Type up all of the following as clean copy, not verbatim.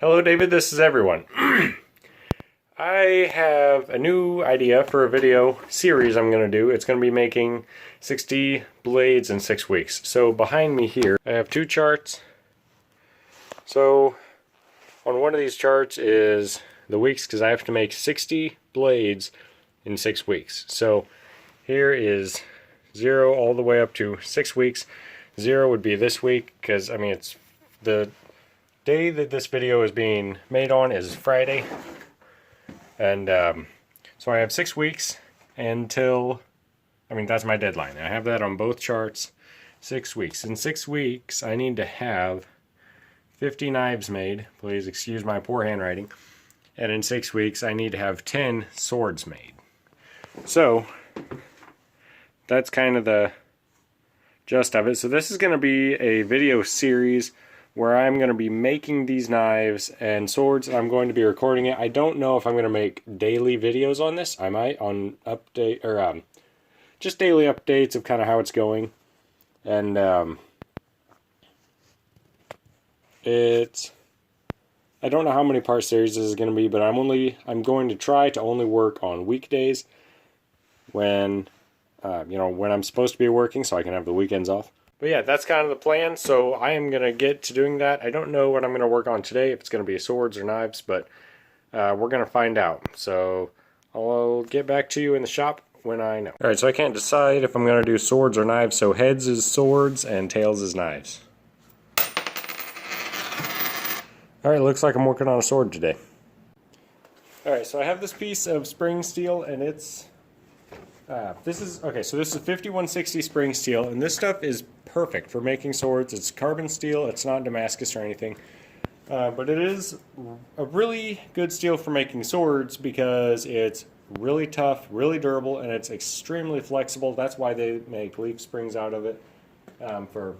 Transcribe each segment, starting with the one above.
Hello, David. This is everyone. I have a new idea for a video series I'm going to do. It's going to be making 60 blades in 6 weeks. So behind me here, I have two charts. So on one of these charts is the weeks because I have to make 60 blades in 6 weeks. So here is 0 all the way up to 6 weeks. 0 would be this week because, I mean, it's the day that this video is being made on is Friday. And so I have 6 weeks until, I mean, that's my deadline. I have that on both charts, 6 weeks. In 6 weeks, I need to have 50 knives made. Please excuse my poor handwriting. And in 6 weeks, I need to have 10 swords made. So that's kind of the gist of it. So this is going to be a video series where I'm going to be making these knives and swords. I'm going to be recording it. I don't know if I'm going to make daily videos on this. I might on update or just daily updates of kind of how it's going. And I don't know how many part series this is going to be, but I'm going to try to only work on weekdays when when I'm supposed to be working, so I can have the weekends off. But yeah, that's kind of the plan, so I am going to get to doing that. I don't know what I'm going to work on today, if it's going to be swords or knives, but we're going to find out. So I'll get back to you in the shop when I know. Alright, so I can't decide if I'm going to do swords or knives, so heads is swords and tails is knives. Alright, looks like I'm working on a sword today. Alright, so I have this piece of spring steel, and it's this is 5160 spring steel, and this stuff is perfect for making swords. It's carbon steel, it's not Damascus or anything, but it is a really good steel for making swords because it's really tough, really durable, and it's extremely flexible. That's why they make leaf springs out of it for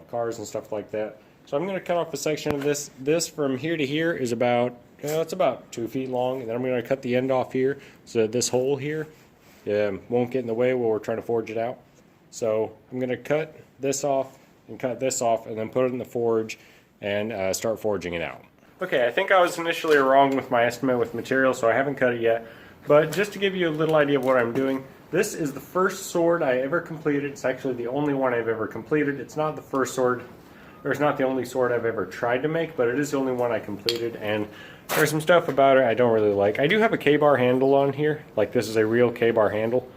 cars and stuff like that. So I'm going to cut off a section of this. This from here to here is about it's about 2 feet long, and then I'm going to cut the end off here so that this hole here won't get in the way while we're trying to forge it out. So I'm going to cut this off and cut this off and then put it in the forge and start forging it out. Okay, I think I was initially wrong with my estimate with material, so I haven't cut it yet. But just to give you a little idea of what I'm doing, this is the first sword I ever completed. It's actually the only one I've ever completed. It's not the first sword, or it's not the only sword I've ever tried to make, but it is the only one I completed, and there's some stuff about it I don't really like. I do have a K-bar handle on here, like this is a real K-bar handle,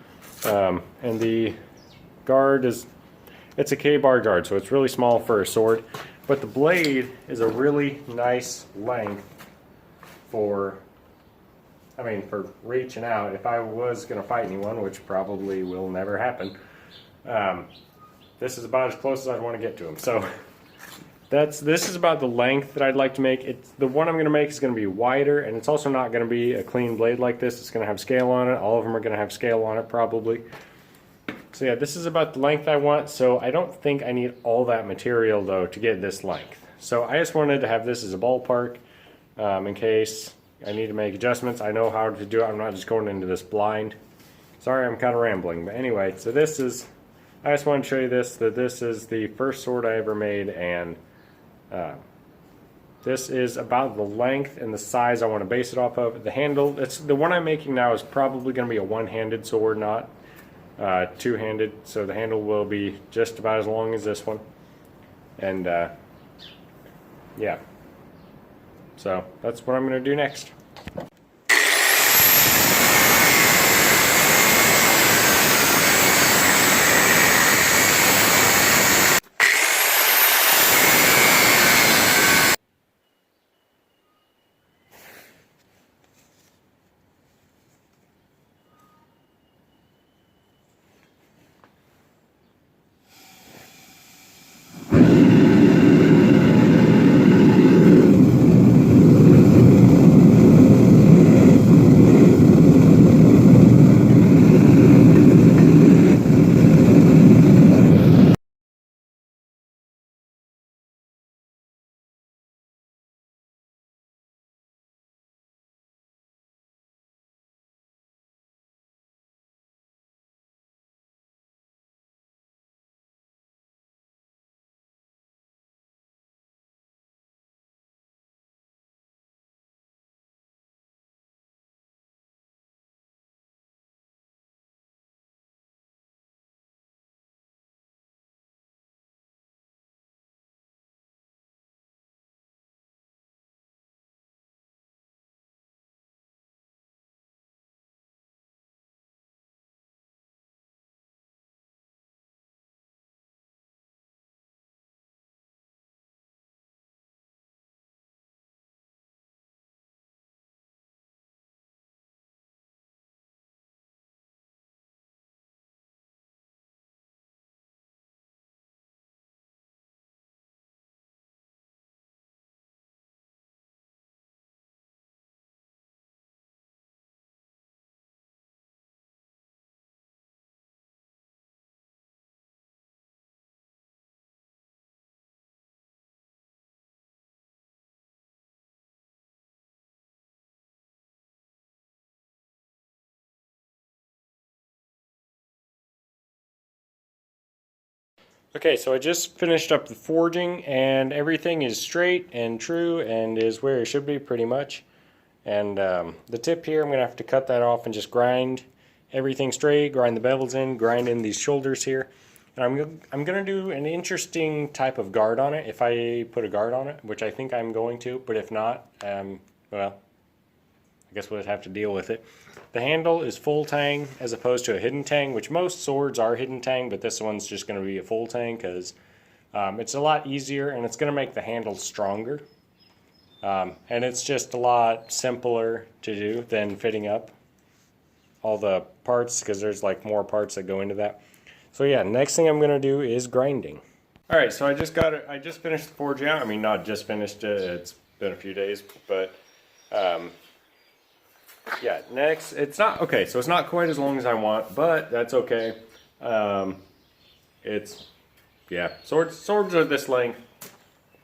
and the guard it's a K-bar guard, so it's really small for a sword, but the blade is a really nice length for reaching out. If I was going to fight anyone, which probably will never happen, this is about as close as I'd want to get to them. So this is about the length that I'd like to make. The one I'm going to make is going to be wider, and it's also not going to be a clean blade like this. It's going to have scale on it. All of them are going to have scale on it probably. So yeah, this is about the length I want. So I don't think I need all that material though to get this length. So I just wanted to have this as a ballpark in case I need to make adjustments. I know how to do it. I'm not just going into this blind. Sorry, I'm kind of rambling. But anyway, so I just want to show you that this is the first sword I ever made, and this is about the length and the size I want to base it off of. The handle, the one I'm making now is probably going to be a one-handed sword, not two-handed, so the handle will be just about as long as this one. And yeah, so that's what I'm going to do next. Okay, so I just finished up the forging and everything is straight and true and is where it should be pretty much. And the tip here, I'm going to have to cut that off and just grind everything straight, grind the bevels in, grind in these shoulders here. And I'm going to do an interesting type of guard on it if I put a guard on it, which I think I'm going to, but if not, well, I guess we'll have to deal with it. The handle is full tang as opposed to a hidden tang, which most swords are hidden tang, but this one's just going to be a full tang because it's a lot easier and it's going to make the handle stronger. And it's just a lot simpler to do than fitting up all the parts because there's like more parts that go into that. So yeah, next thing I'm going to do is grinding. All right, so I just finished the forging out. I mean, not just finished it, it's been a few days, but yeah, next, it's not, okay, so it's not quite as long as I want, but that's okay. It's, yeah, swords are this length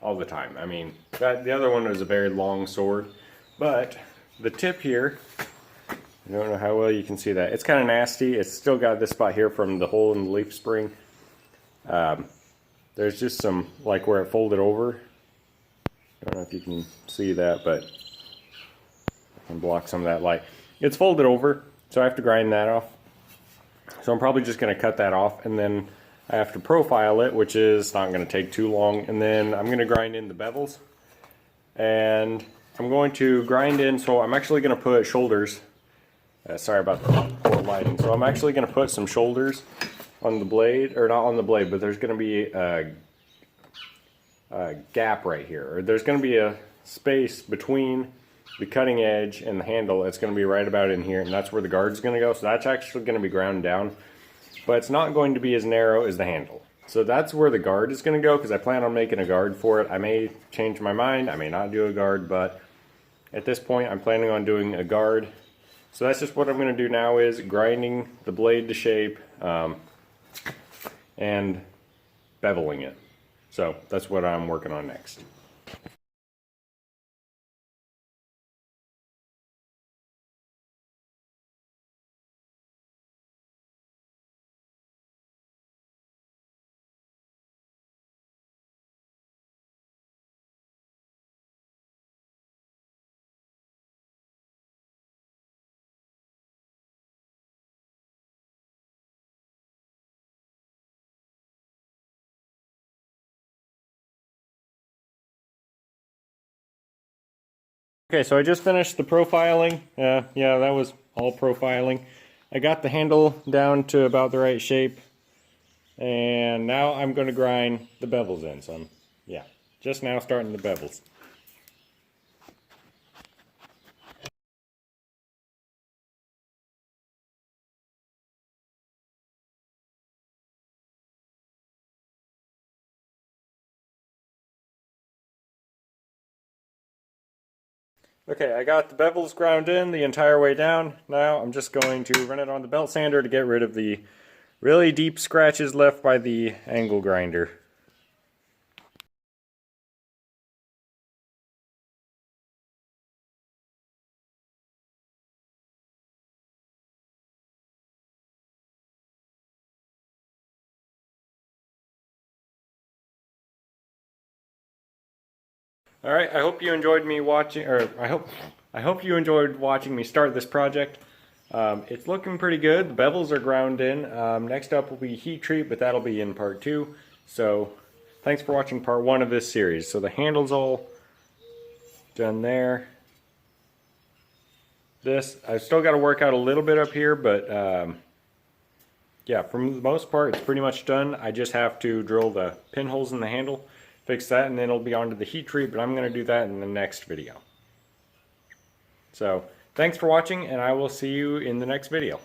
all the time. I mean, the other one was a very long sword, but the tip here, I don't know how well you can see that. It's kind of nasty. It's still got this spot here from the hole in the leaf spring. There's just some, like where it folded over. I don't know if you can see that, but I can block some of that light. It's folded over, so I have to grind that off. So I'm probably just going to cut that off, and then I have to profile it, which is not going to take too long. And then I'm going to grind in the bevels. And I'm going to grind in, so I'm actually going to put shoulders. Sorry about the poor lighting. So I'm actually going to put some shoulders on the blade, or not on the blade, but there's going to be a gap right here. Or there's going to be a space between the cutting edge and the handle. It's going to be right about in here, and that's where the guard's going to go. So that's actually going to be ground down. But it's not going to be as narrow as the handle. So that's where the guard is going to go, because I plan on making a guard for it. I may change my mind, I may not do a guard, but at this point I'm planning on doing a guard. So that's just what I'm going to do now, is grinding the blade to shape and beveling it. So that's what I'm working on next. Okay, so I just finished the profiling. Yeah, that was all profiling. I got the handle down to about the right shape. And now I'm going to grind the bevels in. So I'm, yeah, just now starting the bevels. Okay, I got the bevels ground in the entire way down. Now I'm just going to run it on the belt sander to get rid of the really deep scratches left by the angle grinder. All right, I hope you enjoyed me watching, or I hope you enjoyed watching me start this project. It's looking pretty good. The bevels are ground in. Next up will be heat treat, but that'll be in part 2. So thanks for watching part 1 of this series. So the handle's all done there. This, I've still got to work out a little bit up here, but yeah, for the most part, it's pretty much done. I just have to drill the pinholes in the handle, fix that, and then it'll be on to the heat treat, but I'm going to do that in the next video. So thanks for watching, and I will see you in the next video.